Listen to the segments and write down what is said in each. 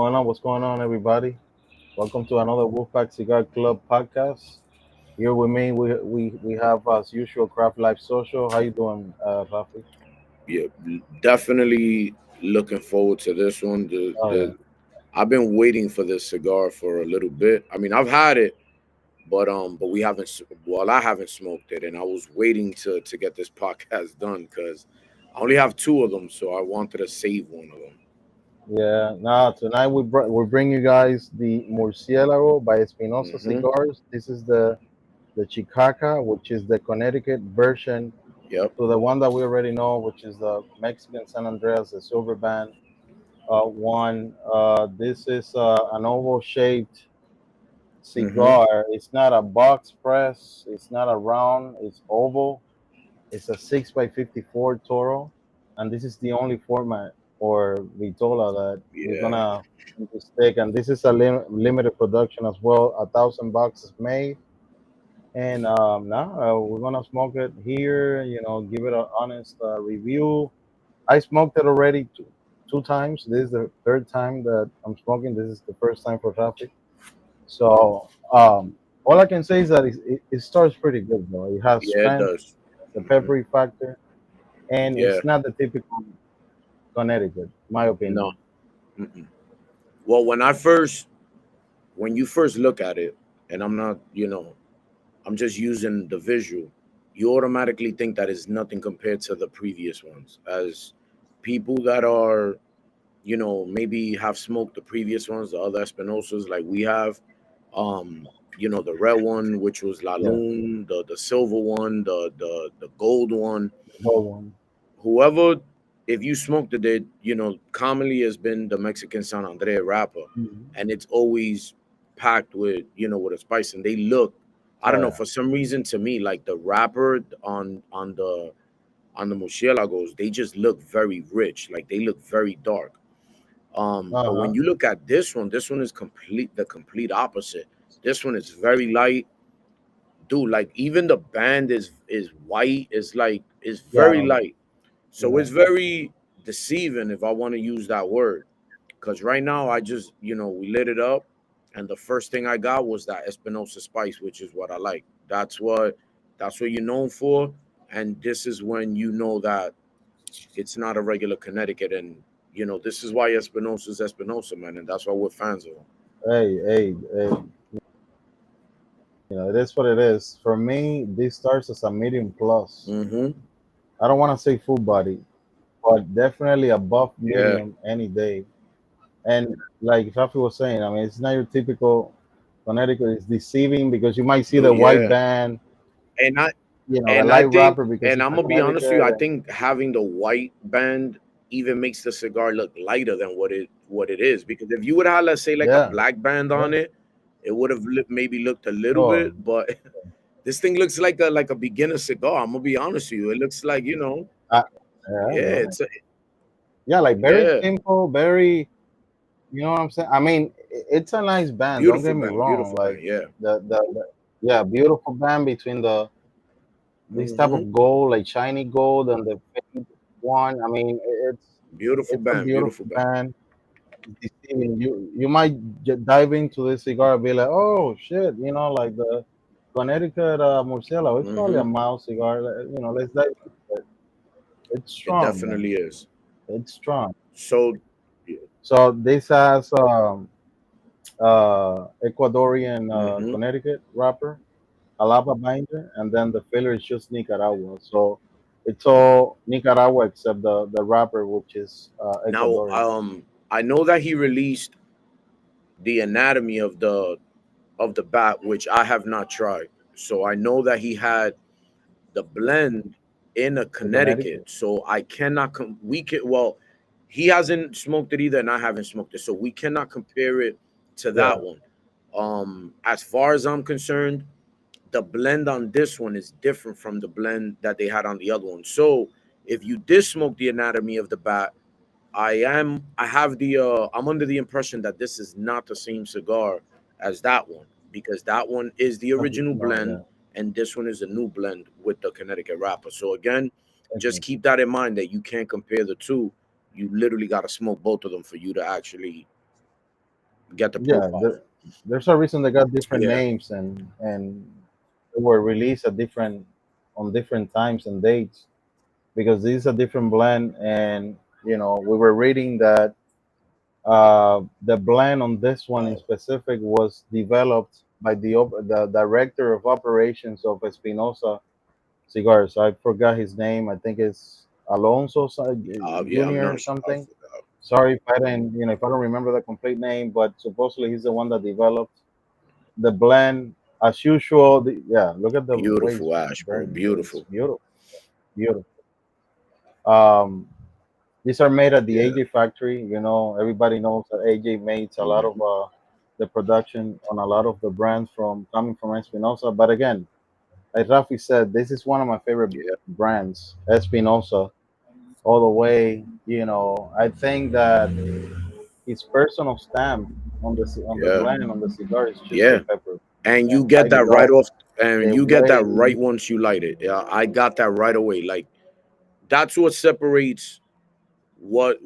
going on? What's going on, everybody? Welcome to another Wolfpack Cigar Club podcast. Here with me, we have as usual Craft Life Social. How you doing, Rafi? Yeah, definitely looking forward to this one. Oh yeah, I've been waiting for this cigar for a little bit. I mean, I've had it, but we haven't. Well, I haven't smoked it, and I was waiting to get this podcast done because I only have two of them, so I wanted to save one of them. yeah. Now tonight we bring you guys the Murcielago by Espinosa Hmm. Cigars. This is the Chikaka, which is the Connecticut version Yep. to the one that we already know, which is the Mexican San Andreas, the silver band one. This is an oval shaped Hmm. cigar. It's not a box press. It's not a round. It's oval. It's a 6x54 Toro, and this is the only format for Vitola that we're Yeah. gonna stick. And this is a limited production as well. 1,000 boxes made, and now we're gonna smoke it here. Give it an honest review. I smoked it already two times. This is the third time that I'm smoking. This is the first time for traffic. So all I can say is that it starts pretty good, though. It has Yeah, it strength, does. the Hmm. peppery factor, and Yeah. it's not the typical Connecticut, my No. opinion. Mm-mm. Well, when you first look at it, and I'm not, I'm just using the visual. You automatically think that is nothing compared to the previous ones. As people that are, maybe have smoked the previous ones, the other Espinosas, like we have, the red one, which was La Yeah, Lune, the silver one, the gold one. the whole one. Whoever, if you smoked it, commonly has been the Mexican San Andre wrapper, Mhm. and it's always packed with, with a spice, and they look, I Oh don't know, yeah. for some reason to me, like the wrapper on the murcielagos, they just look very rich, like they look very dark. But Uh when huh. you look at this one is the complete opposite. This one is very light, dude. Like even the band is white. It's like it's Yeah. very light. So Yeah. it's very deceiving, if I want to use that word. Because right now, I just, we lit it up, and the first thing I got was that Espinosa spice, which is what I like. That's what you're known for. And this is when you know that it's not a regular Connecticut. And, this is why Espinosa is Espinosa, man. And that's why we're fans of him. Hey. It is what it is. For me, this starts as a medium plus. Mm-hmm. I don't want to say full body, but definitely above Yeah. medium any day. And like Rafi was saying, I mean, it's not your typical Connecticut. It's deceiving because you might see the Dude, white yeah. band, And I the And I light think, wrapper because and it's I'm a gonna be honest with you, Connecticut. I And think having the white band even makes the cigar look lighter than what it is. Because if you would have, let's say, like a yeah, black band yeah. on it, it would have maybe looked a little Oh, bit. But this thing looks like a beginner cigar. I'm gonna be honest with you. It looks like, uh, yeah, yeah, yeah, it's a, yeah. Like very yeah, simple, very. You know what I'm saying? I mean, it's a nice band. Don't get me wrong. beautiful Like band. Yeah. the yeah, beautiful band between the this type Hmm. of gold, like shiny gold, and the fake one. I mean, Beautiful it's a band. beautiful Beautiful band. band. It's deceiving. You might dive into this cigar and be like, oh shit, like the Connecticut Murcielago. It's probably a Hmm. mild cigar. Let's dive into it. It's It strong, man. definitely is. It's strong. So, So this has Ecuadorian mm-hmm. Connecticut wrapper, Alapa binder, and then the filler is just Nicaragua. So it's all Nicaragua except the wrapper, which is Now, Ecuadorian. I know that he released the anatomy of the bat, which I have not tried. So I know that he had the blend in a The Connecticut. Connecticut. So I cannot we can well, he hasn't smoked it either, and I haven't smoked it. So we cannot compare it to Yeah. that one. As far as I'm concerned, the blend on this one is different from the blend that they had on the other one. So if you did smoke the anatomy of the bat, I'm under the impression that this is not the same cigar as that one, because that one is the original No, blend yeah. and this one is a new blend with the Connecticut wrapper. So again, just Okay. keep that in mind that you can't compare the two. You literally got to smoke both of them for you to actually, get the Yeah, profile. there's a reason they got different Yeah, names, and they were released at different on different times and dates because this is a different blend. And we were reading that the blend on this one in wow. specific was developed by the director of operations of Espinosa Cigars. I forgot his name. I think it's Alonso Yeah, I'm Junior or not sure. I something. forgot. Sorry if I didn't, if I don't remember the complete name, but supposedly he's the one that developed the blend. As usual, yeah, look at the way it's Beautiful ash, bro. burning, bro. It's Beautiful. beautiful, beautiful. Um, these are made at the Yeah. AJ factory. Everybody knows that AJ makes a lot of Hmm. the production on a lot of the brands from coming from Espinosa. But again, like Rafi said, this is one of my favorite Yeah. brands, Espinosa, all the way. I think that his personal stamp on the Yeah. blend on the cigar is chili Yeah. pepper, And you and get I that right love off, and the you get way that right once you light it. Yeah, I got that right away. Like that's what separates what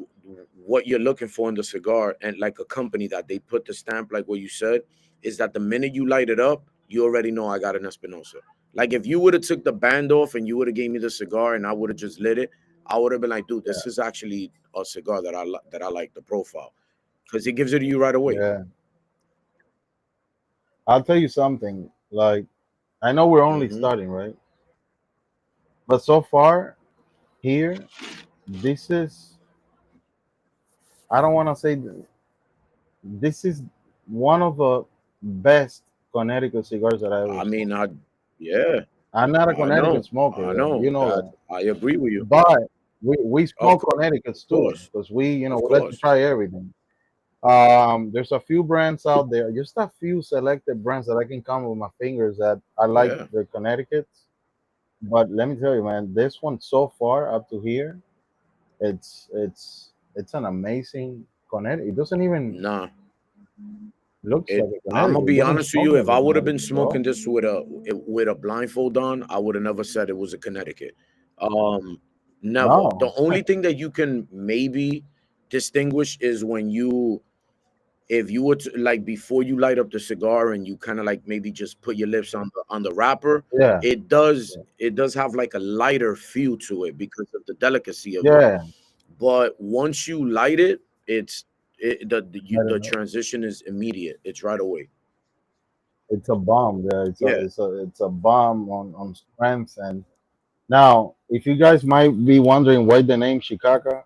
what you're looking for in the cigar, and like a company that they put the stamp, like what you said, is that the minute you light it up, you already know I got an Espinosa. Like if you would have took the band off and you would have gave me the cigar and I would have just lit it, I would have been like, dude, this is actually a cigar that that I like the profile because it gives it to you right away. yeah. I'll tell you something. Like I know we're only Hmm. starting, right? But so far here, this is I don't want to say this is one of the best Connecticut cigars that I ever I mean, smoked. yeah, I'm not a Connecticut I smoker, know you know that. that. I agree with you. But we Of smoke course, Connecticut's of too, course, because we of let you course. try everything. There's a few brands out there, just a few selected brands that I can count with my fingers that I like Yeah, the Connecticut's. But let me tell you, man, this one so far up to here, it's an amazing Connecticut. It doesn't even nah. looks like a I'm gonna Connecticut. It be doesn't honest with smoke you. If like a I would have been Connecticut, bro. smoking this with a blindfold on, I would have never said it was a Connecticut. Um, Never. No, The only thing that you can maybe distinguish is when if you were to, like before you light up the cigar and you kind of like maybe just put your lips on the wrapper, yeah, it does have like a lighter feel to it because of the delicacy of it. yeah. But once you light it, it's I the don't know. transition is immediate. It's right away. It's a bomb. Yeah, Yeah. it's a bomb on strength. And now, if you guys might be wondering why the name Shikaka,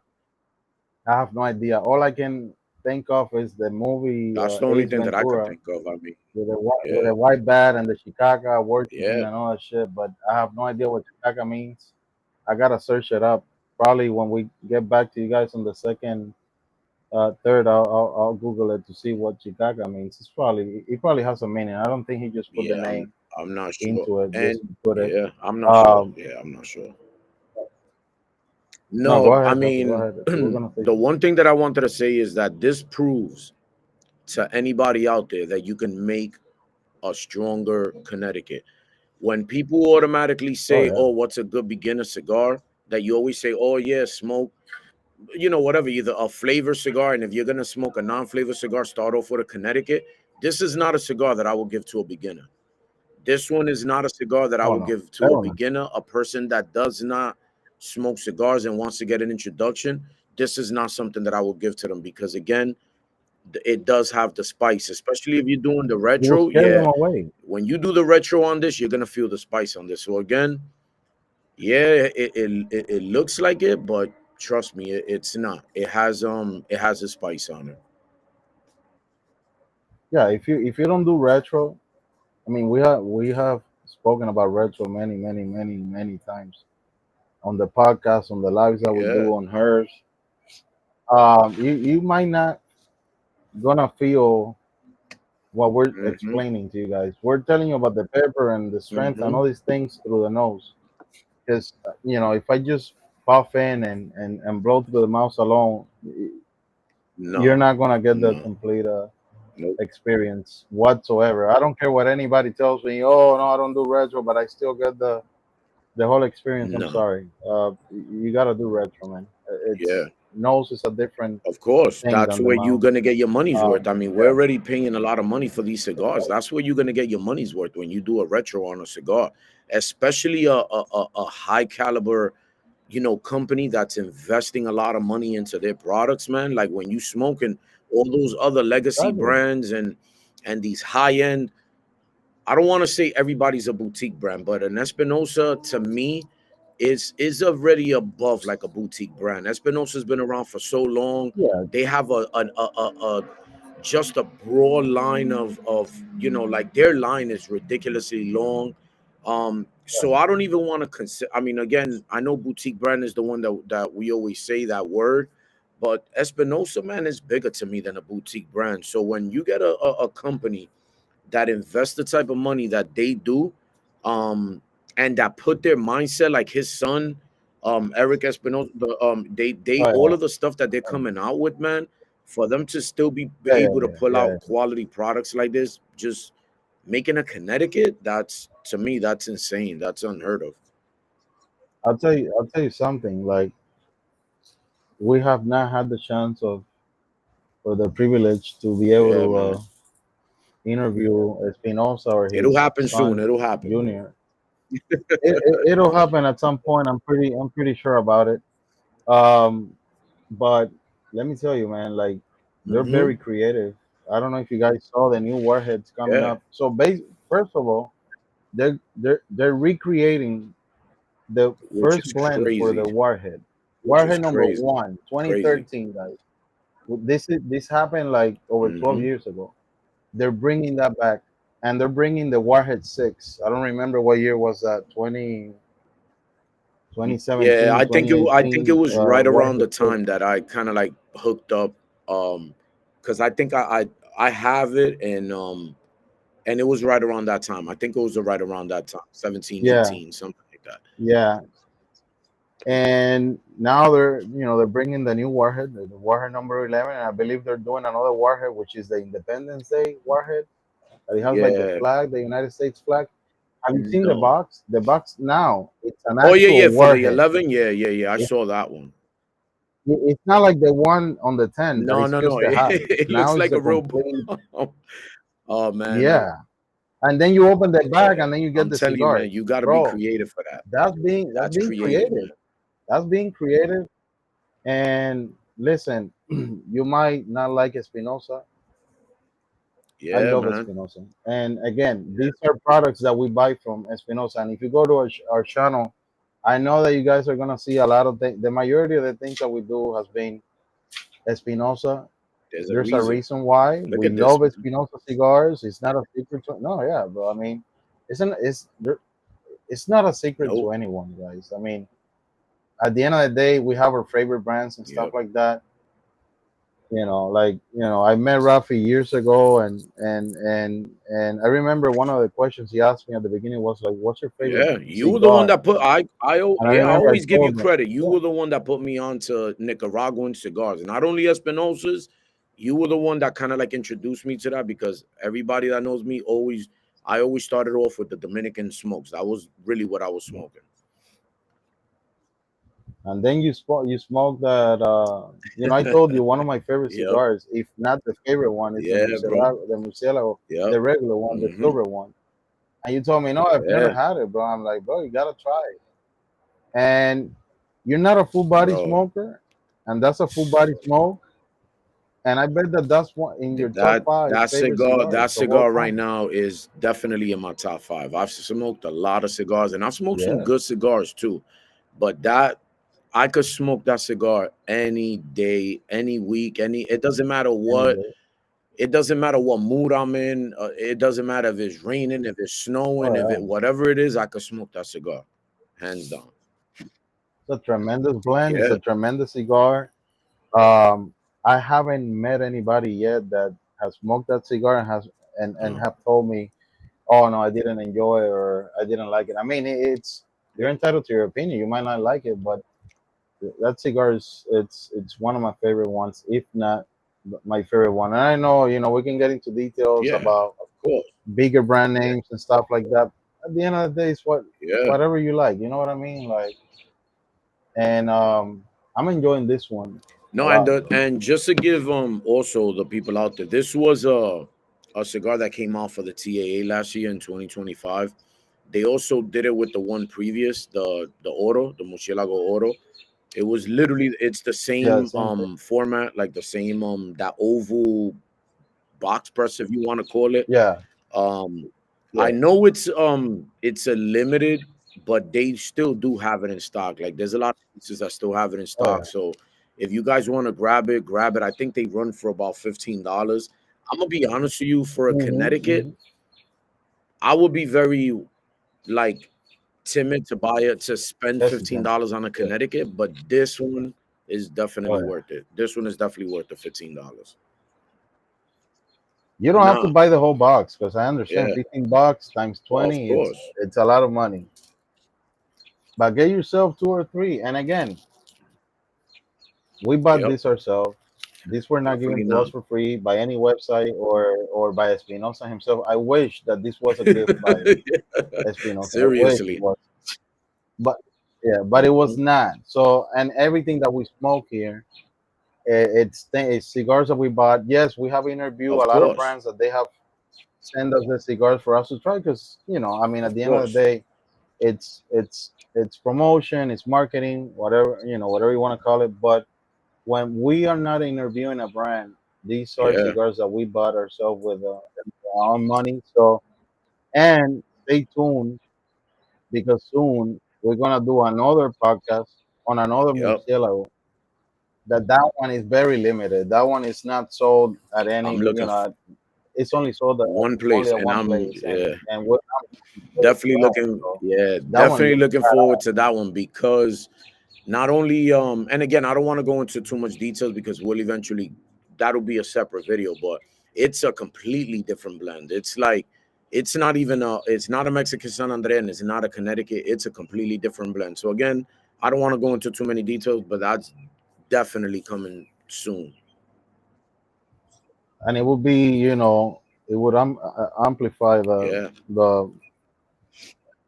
I have no idea. All I can think of is the movie That's the only Ace thing that I could Ventura think of. I mean, with yeah, a white bat and the Shikaka working yeah, and all that shit. But I have no idea what Shikaka means. I gotta search it up. Probably when we get back to you guys on the second, third, I'll Google it to see what Shikaka means. It probably has a meaning. I don't think he just put the yeah. name I'm not sure, into it and just to put it. yeah, I'm not sure. Um, Yeah, I'm not sure. no, go No, I ahead, Rafi. Go mean, ahead. You were gonna say the one thing that I wanted to say is that this proves to anybody out there that you can make a stronger Connecticut. When people automatically oh say, yeah, "Oh, what's a good beginner cigar?" that you always say, "Oh yeah, smoke." Whatever, either a flavor cigar, and if you're gonna smoke a non-flavor cigar, start off with a Connecticut. This is not a cigar that I will give to a beginner. This one is not a cigar that I oh will no, give to a hell no. beginner, a person that does not smoke cigars and wants to get an introduction. This is not something that I will give to them because again, it does have the spice, especially if you're doing the You will retro. scare them Yeah, away. when you do the retro on this, you're gonna feel the spice on this. So again, yeah, it looks like it, but trust me, it's not. It has a spice on it. Yeah, if you don't do retro, I mean, we have spoken about retro many times on the podcast, on the lives that we Yeah. do on hers. You might not gonna feel what we're Mm-hmm. explaining to you guys. We're telling you about the pepper and the strength and Mm-hmm. all these things through the nose. Because if I just puff in and blow through the mouth alone, you're No, not gonna get the no, complete nope. experience whatsoever. I don't care what anybody tells me. Oh no, I don't do retro, but I still get the whole experience. I'm No. sorry. You gotta do retro, man. It's Yeah. nose is a different Of course, thing that's than the where you're mouth. gonna get your money's worth. I mean, we're Yeah, already paying a lot of money for these cigars. That's where you're gonna get your money's worth when you do a retro on a cigar, especially a high caliber, company that's investing a lot of money into their products, man. Like when you smoking all those other legacy exactly. brands and these high end. I don't want to say everybody's a boutique brand, but an Espinosa to me is already above like a boutique brand. Espinosa's been around for so long. Yeah, They have a just a broad line of like their line is ridiculously long. So I don't even want to consider. I mean, again, I know boutique brand is the one that we always say that word, but Espinosa, man, is bigger to me than a boutique brand. So when you get a company that invest the type of money that they do, um, and that put their mindset like his son, Eric Espinosa, they oh, all yeah, of the stuff that they're coming out with, man, for them to still be yeah, able to yeah, pull yeah, yeah. out quality products like this, just making a Connecticut, that's to me, that's insane. That's unheard of. I'll tell you something. Like we have not had the chance of or the privilege to be able Yeah, to man. interview Espinosa or It'll his happen soon. son It'll happen, bro. Junior. It'll happen at some point. I'm pretty sure about it. Um, but let me tell you, man, like they're Hmm. very creative. I don't know if you guys saw the new warheads coming Yeah, up. So, first of all, they're recreating the which first is blend for crazy. the warhead. Which is Warhead number crazy. one, Crazy. 2013, guys. This happened like over 12 Hmm. years ago. They're bringing that back, and they're bringing the Warhead 6. I don't remember what year was that. 2017, Yeah, I think it 2018. was right around Warhead the 6. time that I kind of like hooked up, um because I think I have it, and it was right around that time. I think it was right around that time, 17, Yeah, 18, something like that. yeah. And now they're bringing the new Warhead, the Warhead number 11. And I believe they're doing another Warhead, which is the Independence Day Warhead. It has like the Yeah. flag, the United States flag. Have you seen the No. box? The box now, it's an Oh yeah, actual yeah, for the Warhead. 11. Yeah, yeah, yeah, I It's, saw that one. it's not like the one on the 10 that No, is no, no. just the hat. It Now looks it's like a a real complete, oh man, no. yeah. And then you open the bag Yeah. and then you get I'm the telling you, man, cigars. you got to be Bro, creative for that. that's That's being creative, creative. man. That's being creative. And listen, you might not like Espinosa. I Yeah, love man. Espinosa. And again, these are products that we buy from Espinosa. And if you go to our channel, I know that you guys are gonna see a lot of things. The majority of the things that we do has been Espinosa. There's a There's a reason. reason why Look we at this, love man. Espinosa cigars. It's not a secret to no, yeah, bro. I mean, it's not a secret to Nope. anyone, guys. I mean, at the end of the day, we have our favorite brands and stuff Yep. like that. Like I met Rafi years ago, and I remember one of the questions he asked me at the beginning was like, "What's your favorite Yeah, you were the one cigar?" that put And I yeah, I remember I always give you told him, credit. You "Yeah, were the one that put me on to Nicaraguan cigars. Not only Espinosa's, you were the one that kind of like introduced me to that, because everybody that knows me always I always started off with the Dominican smokes. That was really what I was smoking. and then you smoke that. I told you one of my favorite Yep. cigars, if not the favorite one, is the Yeah, bro. Murcielago, Yep. the regular one, the Hmm. silver one." And you told me, "No, I've never Yeah, had it, bro." I'm like, "Bro, you gotta try it." And you're not a full body bro. smoker, and that's a full body smoke. And I bet that that's one in your top five favorite That cigars of all cigar right time. now is definitely in my top five. I've smoked a lot of cigars, and I've smoked some Yeah, good cigars too. But that I could smoke that cigar any day, any week, any. any day. It doesn't matter what mood I'm in. It doesn't matter if it's raining, if it's Oh snowing, if it yeah, whatever it is. I could smoke that cigar, hands down. it's a tremendous blend. It's Yeah. a tremendous cigar. Um, I haven't met anybody yet that has smoked that cigar and Uh, have told me, "Oh no, I didn't enjoy it or I didn't like it." I mean, it's you're entitled to your opinion. You might not like it, but that cigar is it's one of my favorite ones, if not my favorite one. And I know we can get into details yeah, about of course. bigger brand names and stuff like that. At the end of the day, it's Yeah. whatever you like. You know what I mean? Like, and I'm enjoying this one. a No, lot. and just to give also the people out there, this was a cigar that came out for the TAA last year in 2025. They also did it with the one previous, the Oro, the Murcielago Oro. It was literally it's the Yeah, same same thing. format, like the same that oval box press, if you want to call it. Yeah, Um, I yeah. know it's a limited, but they still do have it in stock. Like there's a lot of places that still have it in Oh stock. yeah. So if you guys want to grab it, grab it. I think they run for about $15. I'm gonna be honest with you, for a Connecticut, Mm-hmm. I would be very like timid to buy it to spend Hesitant. $15 on a Yeah. Connecticut, but this one is Oh definitely yeah. worth it. This one is definitely worth the $15. You don't have to Nah, buy the whole box because I understand yeah, $15 times well, of 20. course, It's a lot of money. But get yourself two or three. And again, we bought yep, this ourselves. These were not given definitely to us not. for free by any website or by Espinosa himself. I wish that this was a gift by Espinosa. I wish it Seriously. was, but yeah, but it was not. So, and everything that we smoke here, it's cigars that we bought. Yes, we have interviewed Of a lot of course. brands that they have sent us the cigars for us to try because I mean, at Of the end of the course. day, it's promotion, it's marketing, whatever whatever you want to call it. But when we are not interviewing a brand, these are Yeah. cigars that we bought ourselves with our own money. So, and stay tuned because soon we're gonna do another podcast on another Yep. murcielago. That one is very limited. That one is not sold at any. I'm looking for It's only sold at one only place, at and one I'm place, yeah, and we're not looking for definitely that one. looking So yeah, that one definitely just looking got forward out. to that one because not only and again, I don't want to go into too much details because we'll eventually that'll be a separate video, but it's a completely different blend. It's like it's not a Mexican San Andre and it's not a Connecticut. It's a completely different blend. So again, I don't want to go into too many details, but that's definitely coming soon. And it would be it would amplify Yeah. the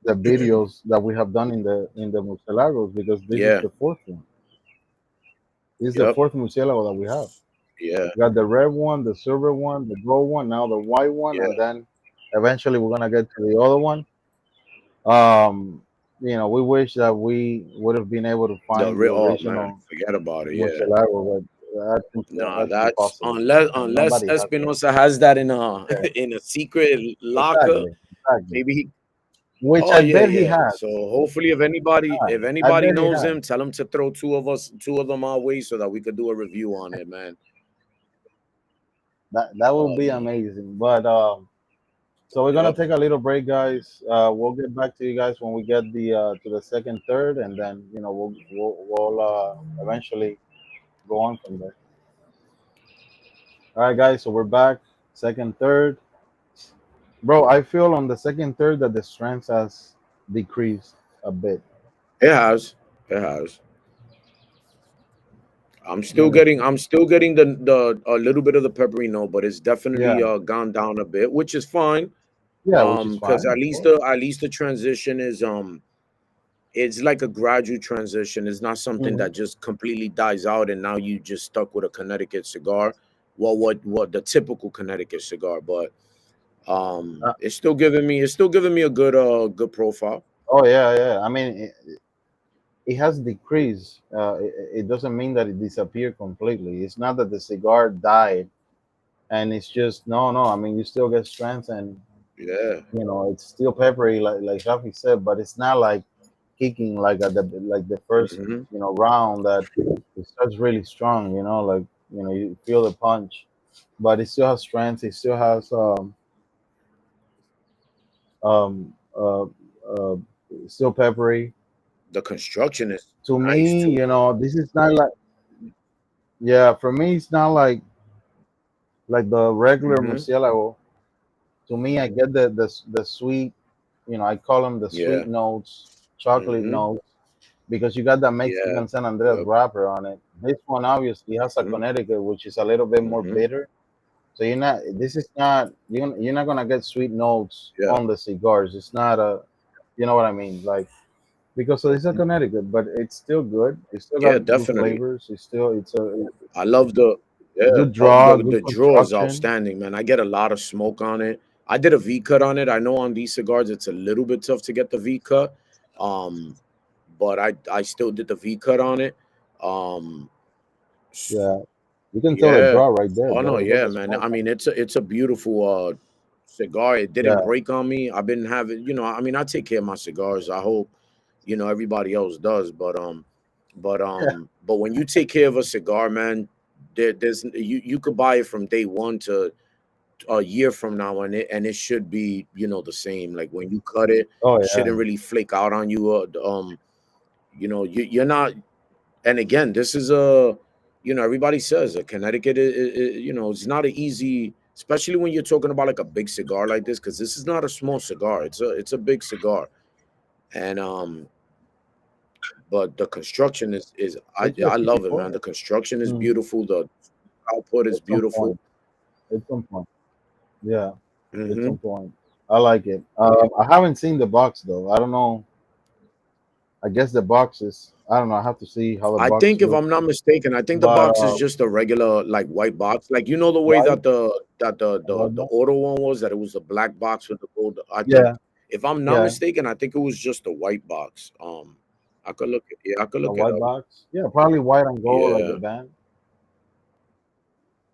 the videos that we have done in the Murcielagos because this is Yeah. the fourth one. This is the Yep. fourth Murcielago that we have. Yeah. We got the red one, the silver one, the gold one, now the white one, and Yeah. then eventually we're gonna get to the other one. Um, we wish that we would have been able to The find the real oh man, original forget about it. Yeah. Murcielago, but Nah, that's that's impossible. And unless nobody has that. Espinosa has that in a Yeah, in a secret locker. exactly, exactly. Maybe he. Which Oh I yeah, bet he yeah. has. So hopefully, if I anybody bet he knows has. him, tell him to throw two of them our way so that we could do a review on it, man. That would Oh be man. amazing. But so we're gonna Yep. take a little break, guys. We'll get back to you guys when we get the to the second, third, and then we'll eventually go on from there. All right, guys. So we're back. Second, third, bro. I feel on the second, third that the strength has decreased a bit. It has. It has. Let me see. I'm still getting the a little bit of the peppery note, but it's definitely Yeah, gone down a bit, which is fine. yeah, which is Because fine, of course. at least the transition is it's like a gradual transition. It's not something Hmm. that just completely dies out and now you just stuck with a Connecticut cigar. Well, what the typical Connecticut cigar, but Uh, it's still giving me a good profile. oh yeah, yeah. I mean, it has decreased. It doesn't mean that it disappeared completely. It's not that the cigar died and it's just no. I mean, you still get strength, and Yeah. it's still peppery, like Shafi said, but it's not like kicking like at the first Hmm. round that it starts really strong. Like you feel the punch, but it still has strength. It still has um uh, uh still peppery. The construction is To nice me, too. this is not like yeah. For me, it's not like the regular Hmm. murcielago. To me, I get the sweet, I call them the Yeah. sweet notes, chocolate Hmm. notes, because you got that Yeah. Mexican San Andreas Yep. wrapper on it. This one obviously has a Hmm. Connecticut, which is a little bit more Hmm. bitter. So this is not, you're not gonna get sweet notes Yeah. on the cigars. It's not a, you know what I mean? Like because it's a Connecticut, but it's still good. It's still Yeah, got good definitely. flavors. It's a I love the yeah. good Oh, draw, good the draw is construction. outstanding, man. I get a lot of smoke on it. I did a V cut on it. I know on these cigars it's a little bit tough to get the V cut, um, but I still did the V cut on it. Um, s- Yeah, you can tell the yeah. draw right there, Oh no, bro. Look at yeah, the man. smoke. I mean, it's a beautiful cigar. It didn't Yeah, break on me. I've been having, I mean, I take care of my cigars. I hope everybody else does, yeah. but when you take care of a cigar, man, there's you could buy it from day one to a year from now, and it should be the same. Like when you cut it, Oh shouldn't yeah, really flake out on you. You're not. And again, this is a everybody says a Connecticut. It's not an easy, especially when you're talking about like a big cigar like this, because this is not a small cigar. It's a big cigar, and but the construction is it's a I huge love it, man. boy. The construction is Mm, beautiful. The output is it's on beautiful. point. It's on point. Yeah, it's Hmm. on point. I like it. I haven't seen the box though. I don't know. I guess the box is. I don't know. I have to see how the I box think if looks. I'm not mistaken, I think the But box is just a regular like white box. Like the way white, that the white the box. auto one was, that it was a black box with the gold. I think Yeah, if I'm not yeah, mistaken, I think it was just a white box. I could look it. Yeah, I could a look it white up. box. Yeah, probably white and gold like the Yeah. band.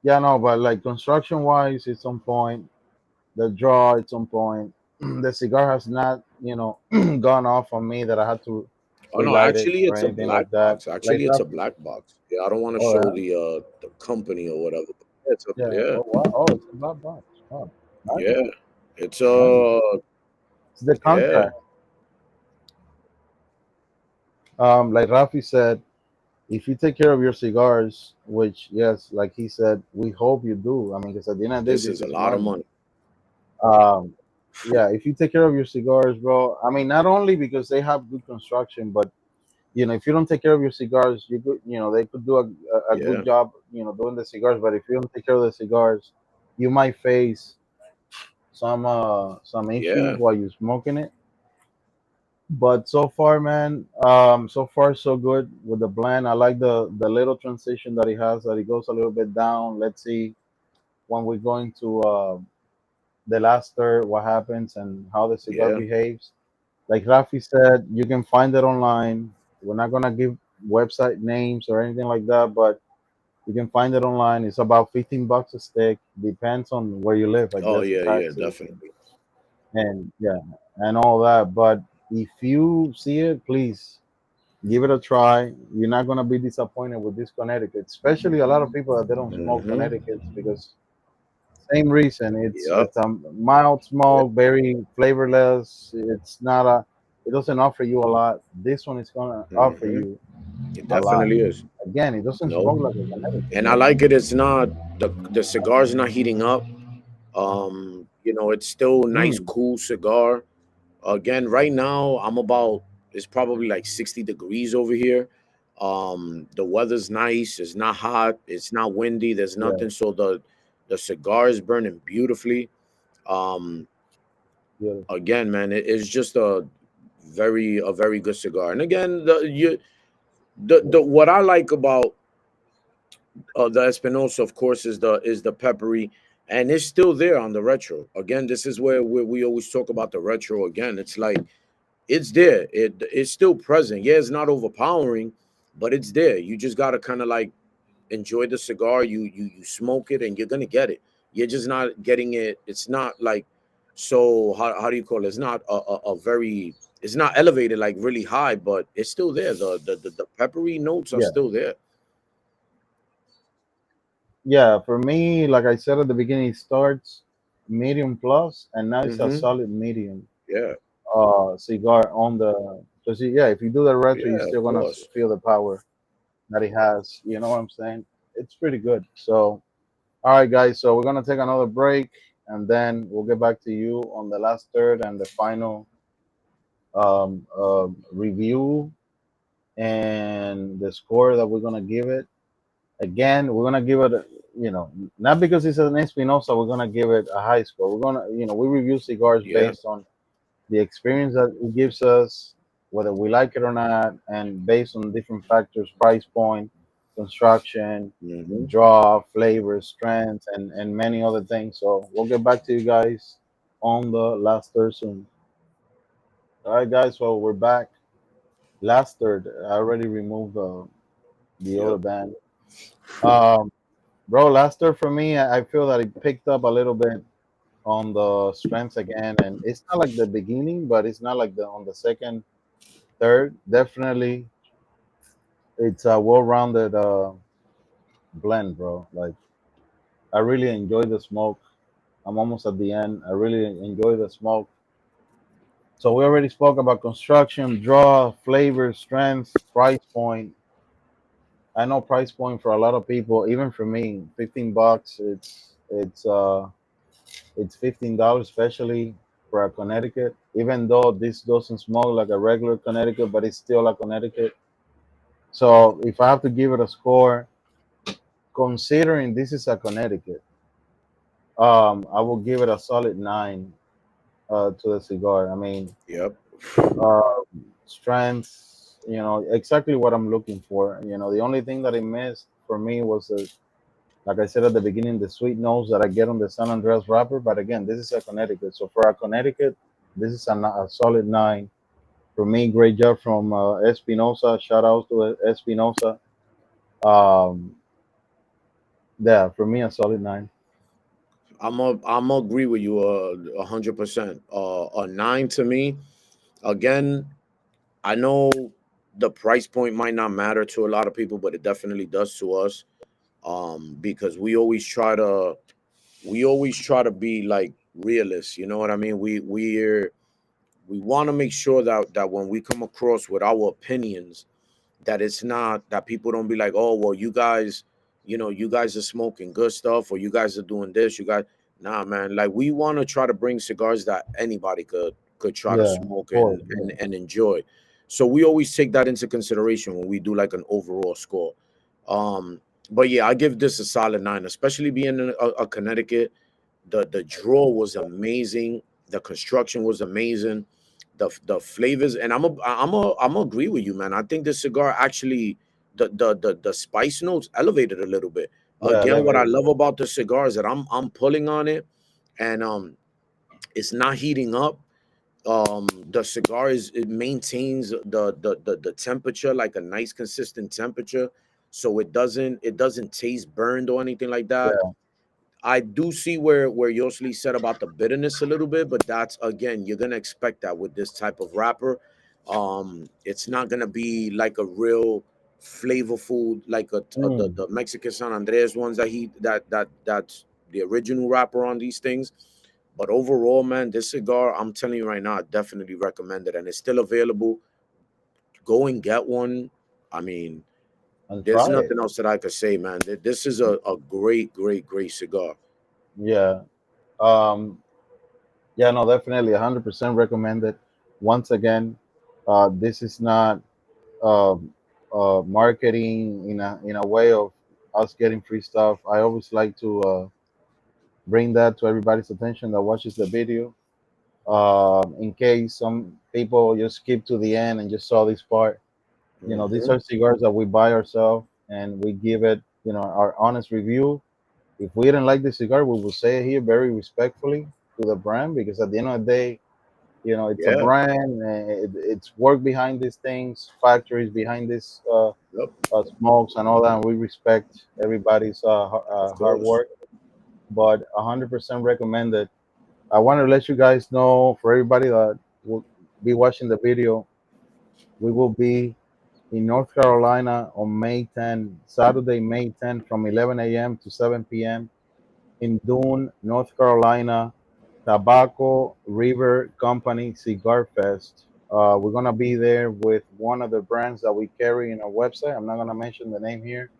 Yeah, no, but like construction wise, it's on point. The draw, it's on point. The cigar has not, gone off on me that I had to Oh no, relight it actually or it's a anything black like that. box. Like Actually, it's a Rafi, black box. Yeah, I don't want to oh show yeah, the company or whatever. But it's a yeah. yeah. Oh wow, oh it's a black box. Oh, nice, Yeah. It's nice. It's the yeah. contrast. Like Rafi said, if you take care of your cigars, which yes, like he said, we hope you do. I mean, because at the end of the day, This this is a is lot of money. money. Um, yeah, if you take care of your cigars, bro. I mean, not only because they have good construction, but if you don't take care of your cigars, you could, they could do a good Yeah. job, doing the cigars. But if you don't take care of the cigars, you might face some issues Yeah. while you're smoking it. But so far, man, so far so good with the blend. I like the little transition that it has, that it goes a little bit down. Let's see when we're going to the last third, what happens and how the cigar Yeah. behaves. Like Rafi said, you can find it online. We're not gonna give website names or anything like that, but you can find it online. It's about $15 a stick. Depends on where you live, I Oh guess, the yeah, yeah, taxes definitely. and yeah, and all that. But if you see it, please give it a try. You're not gonna be disappointed with this Connecticut, especially a lot of people that they don't smoke Hmm. Connecticut's because same reason. Yep. It's a mild Yeah. smoke, very flavorless. It's not a. It doesn't offer you a lot. This one is gonna offer Hmm. you It a lot. definitely is. Again, it doesn't No. smoke like a Connecticut, And I bro. like it. It's not the cigar's not heating up. It's still nice, Mm, cool cigar. Again, right now I'm about it's probably like 60 degrees over here. The weather's nice, it's not hot, it's not windy, there's yeah, nothing. So the cigar is burning beautifully. Um, beautiful. Again, man, it's just a very good cigar. And again, the Yeah, what I like about the Espinosa, of course, is the peppery, and it's still there on the retro. Again, this is where we always talk about the retro. Again, it's like it's there. It's still present. Yeah, it's not overpowering, but it's there. You just gotta kind of like enjoy the cigar. You smoke it, and you're gonna get it. You're just not getting it. It's not like so. How do you call it? It's not a very. It's not elevated like really high, but it's still there. The peppery notes are yeah, still there. yeah. For me, like I said at the beginning, it starts medium plus, and now it's a Hmm. solid medium Yeah. cigar on the. So see, yeah, if you do the retro, you're Yeah. Of still gonna course. feel the power that it has. You know what I'm saying? It's pretty good. So, all right, guys. So we're gonna take another break, and then we'll get back to you on the last third and the final review and the score that we're gonna give it. Again, we're gonna give it, not because it's an Espinosa, we're gonna give it a high score. We're gonna, we review cigars Yeah. based on the experience that it gives us, whether we like it or not, and based on different factors, price point, construction, Hmm. draw, flavor, strength, and many other things. So we'll get back to you guys on the last third soon. All right, guys. Well, we're back. Last third. I already removed the other Yep. band. Um, Bro, last third for me, I feel that it picked up a little bit on the strengths again, and it's not like the beginning, but it's not like the on the second, third. Definitely, it's a well-rounded blend, bro. Like I really enjoy the smoke. I'm almost at the end. I really enjoy the smoke. So we already spoke about construction, draw, flavor, strength, price point. I know price point for a lot of people, even for me, $15. It's $15, especially for a Connecticut. Even though this doesn't smoke like a regular Connecticut, but it's still a Connecticut. So if I have to give it a score, considering this is a Connecticut, I will give it a solid nine to the cigar. I mean, Yep. uh, strength, exactly what I'm looking for. The only thing that it missed for me was the, like I said at the beginning, the sweet nose that I get on the San Andreas wrapper. But again, this is a Connecticut. So for a Connecticut, this is a solid nine. For me, great job from Espinosa. Shout out to Espinosa. Um, yeah, for me, a solid nine. I'm a agree with you 100%. A nine to me. Again, I know the price point might not matter to a lot of people, but it definitely does to us. Because we always try to be like realists. You know what I mean? We want to make sure that when we come across with our opinions, that it's not that people don't be like, oh well, you guys are smoking good stuff, or you guys are doing this, you guys. Nah, man, like we want to try to bring cigars that anybody could try to Yeah, of smoke course. and Yeah, and, and enjoy. So we always take that into consideration when we do like an overall score. Um but yeah, I give this a solid nine, especially being in a Connecticut. The draw was amazing. The construction was amazing. The flavors, and I'm a agree with you, man. I think the cigar actually, the spice notes elevated a little bit. yeah, Again, what I elevated. love about the cigar is that I'm pulling on it, and it's not heating up. The cigar it maintains the temperature, like a nice consistent temperature, so it doesn't taste burned or anything like that. Yeah, I do see where Yosli said about the bitterness a little bit, but that's, again, you're gonna expect that with this type of wrapper. It's not gonna be like a real flavorful, like mm, the Mexican San Andres ones that's the original wrapper on these things. But overall, man, this cigar, I'm telling you right now, I definitely recommend it, and it's still available. Go and get one. I mean, and there's try it. nothing else that I could say, man. This is a great, great, great cigar. Yeah. Um, yeah, no, definitely 100% recommended. Once again, this is not um marketing in a way of us getting free stuff. I always like to bring that to everybody's attention that watches the video. In case some people just skip to the end and just saw this part, these Hmm. are cigars that we buy ourselves and we give it, our honest review. If we didn't like the cigar, we will say it here very respectfully to the brand, because at the end of the day, it's a Yeah. brand. It's work behind these things, factories behind this Yep. smokes and all that. And we respect everybody's Of hard course. work, but 100% recommended. I want to let you guys know, for everybody that will be watching the video, we will be in North Carolina on May 10, Saturday, May 10, from 11 a.m. to 7 p.m. in Dune, North Carolina, Tobacco River Company Cigar Fest. We're gonna be there with one of the brands that we carry in our website. I'm not gonna mention the name here,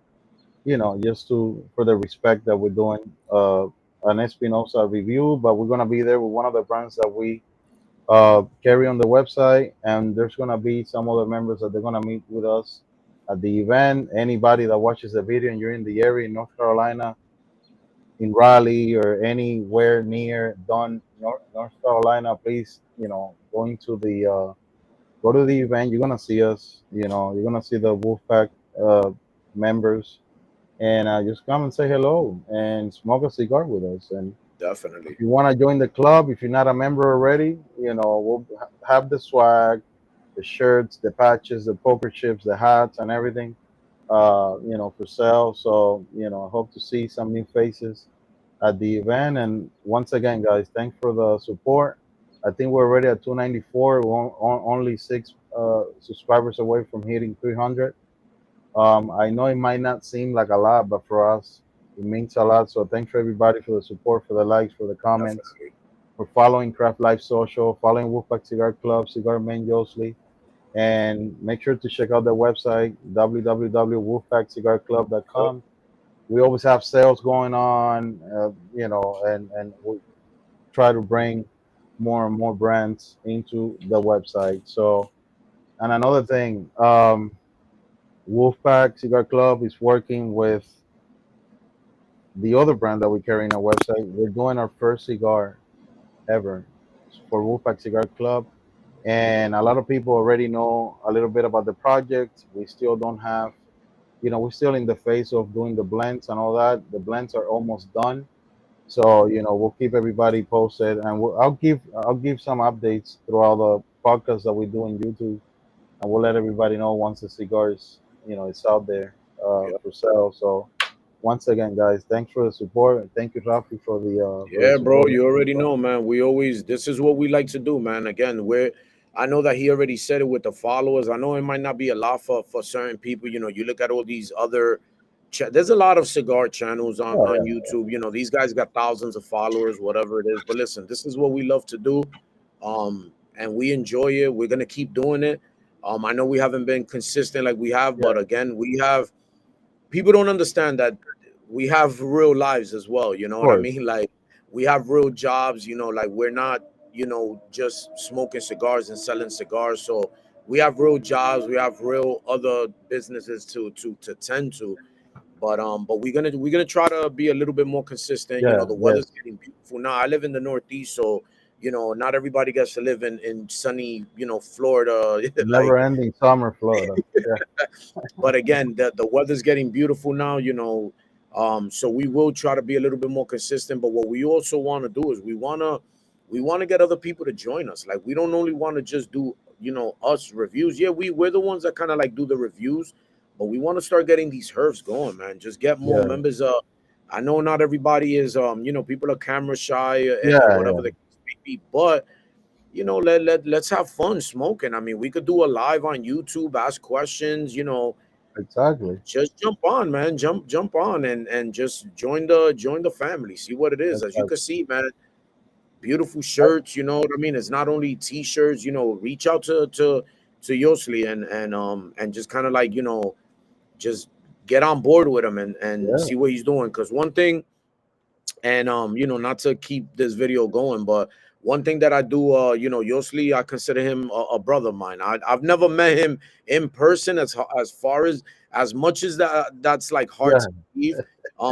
just to for the respect that we're doing an Espinosa review, but we're gonna be there with one of the brands that we carry on the website, and there's gonna be some other members that they're gonna meet with us at the event. Anybody that watches the video and you're in the area in North Carolina, in Raleigh or anywhere near North Carolina, please, going to Go to the event. You're gonna see us. You know, you're gonna see the Wolfpack uh, members, and just come and say hello and smoke a cigar with us. And if Definitely. you want to join the club, if you're not a member already, you know, we'll have the swag, the shirts, the patches, the poker chips, the hats, and everything, you know, for sale. So, you know, I hope to see some new faces at the event. And once again, guys, thanks for the support. I think we're already at 294. We're only six subscribers away from hitting 300. I know it might not seem like a lot, but for us, it means a lot. So thanks for everybody for the support, for the likes, for the comments, Definitely. for following Craft Life Social, following Wolfpack Cigar Club, Cigar Man Josely, and make sure to check out the website Yep. www.wolfpackcigarclub.com. We always have sales going on, you know, and we try to bring more and more brands into the website. So, and another thing, Wolfpack Cigar Club is working with the other brand that we carry in our website. We're doing our first cigar ever for Wolfpack Cigar Club. And a lot of people already know a little bit about the project. We still don't have, you know, we're still in the phase of doing the blends and all that. The blends are almost done. So, you know, we'll keep everybody posted, and I'll give some updates throughout the podcast that we do on YouTube, and we'll let everybody know once the cigars, you know, it's out there Yep. for sale. So once again, guys, thanks for the support, and thank you, Rafi, for the Yeah, bro, support. you already know, man. We always this is what we like to do, man. Again, we're I know that he already said it with the followers. I know it might not be a lot for certain people. You know, you look at all these other there's a lot of cigar channels Oh on yeah, YouTube. You know, these guys got thousands of followers, whatever it is. But listen, this is what we love to do. And we enjoy it. We're gonna keep doing it. I know we haven't been consistent like we have, yeah, but again, we have people don't understand that we have real lives as well. You of know what I course, mean? Like we have real jobs. You know, like we're not just smoking cigars and selling cigars. So we have real jobs. We have real other businesses to tend to. But we're gonna try to be a little bit more consistent. You know, yeah, the weather's yes, getting beautiful now. I live in the Northeast, so not everybody gets to live in sunny, Florida. Like, never-ending summer, Florida. Yeah, but again, the weather's getting beautiful now. So we will try to be a little bit more consistent. But what we also want to do is we want to get other people to join us. Like we don't only want to just do us reviews. Yeah, we're the ones that kind of like do the reviews, but we want to start getting these herfs going, man. Just get more yeah, members. I know not everybody is people are camera shy yeah, and whatever yeah, the case may be, but let's have fun smoking. I mean, we could do a live on YouTube, ask questions, exactly, just jump on, man. Jump on and just join the family. See what it is. As you can exactly. see, man, beautiful shirts, you know what I mean? It's not only t-shirts, reach out to Yosli and just kind of like, just get on board with him and Yeah, see what he's doing. Cause one thing, and not to keep this video going, but one thing that I do, Yosli, I consider him a brother of mine. I've never met him in person, as far as much as that's like hard yeah, to believe.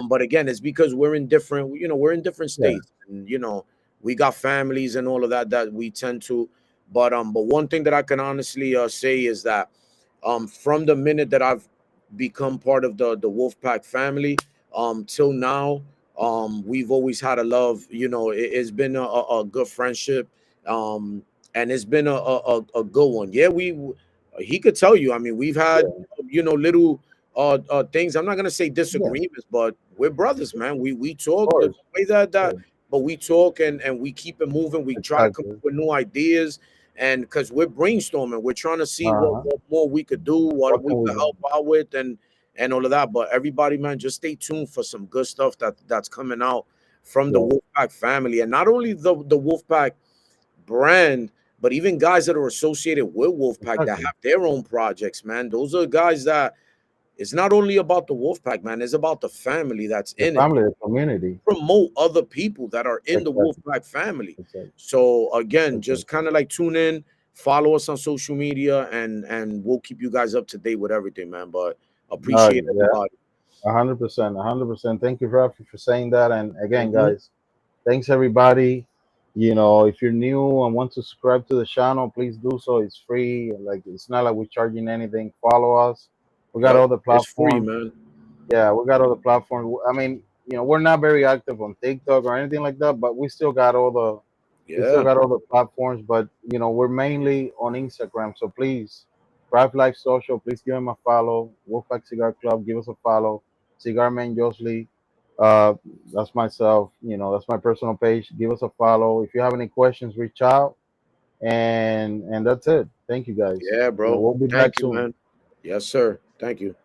But again, it's because we're in different yeah, states, and we got families and all of that we tend to. But one thing that I can honestly say is that from the minute that I've become part of the Wolfpack family till now, we've always had a love. It's been a good friendship, um and it's been a good one. Yeah, he could tell you. I mean, we've had yeah, little things. I'm not gonna say yeah. disagreements, but we're brothers, man. We Of talk the course, way that yeah, but we talk and we keep it moving. We try to come up exactly. with new ideas, and because we're brainstorming, we're trying to see what, Uh-huh. what more we could do, what What we can we could do? help out with, and all of that. But everybody, man, just stay tuned for some good stuff that's coming out from the Yeah, Wolfpack family, and not only the Wolfpack brand, but even guys that are associated with Wolfpack that exactly. have their own projects, man. Those are guys that it's not only about the Wolfpack, man. It's about the family that's The in it. family, the community. Promote other people that are in the Exactly. Wolfpack family. Exactly. So again, Exactly. just kind of like tune in, follow us on social media, and we'll keep you guys up to date with everything, man. But appreciate Yeah, everybody. 100%, 100%. Thank you, Rafi, for saying that. And again, Mhm. guys, thanks everybody. If you're new and want to subscribe to the channel, please do so. It's free. Like it's not like we're charging anything. Follow us. We got Yep, all the it's free, platforms. man. Yeah, we got all the platforms. I mean, we're not very active on TikTok or anything like that, but we still Yeah, got all the platforms. But we're mainly on Instagram. So please, Drive Life Social. Please give them a follow. Wolfpack Cigar Club. Give us a follow. Cigar Man Josely. Uh, that's myself. That's my personal page. Give us a follow. If you have any questions, reach out. And that's it. Thank you guys. yeah, bro. We'll be back Thank you, soon. man. Yes, sir. Thank you.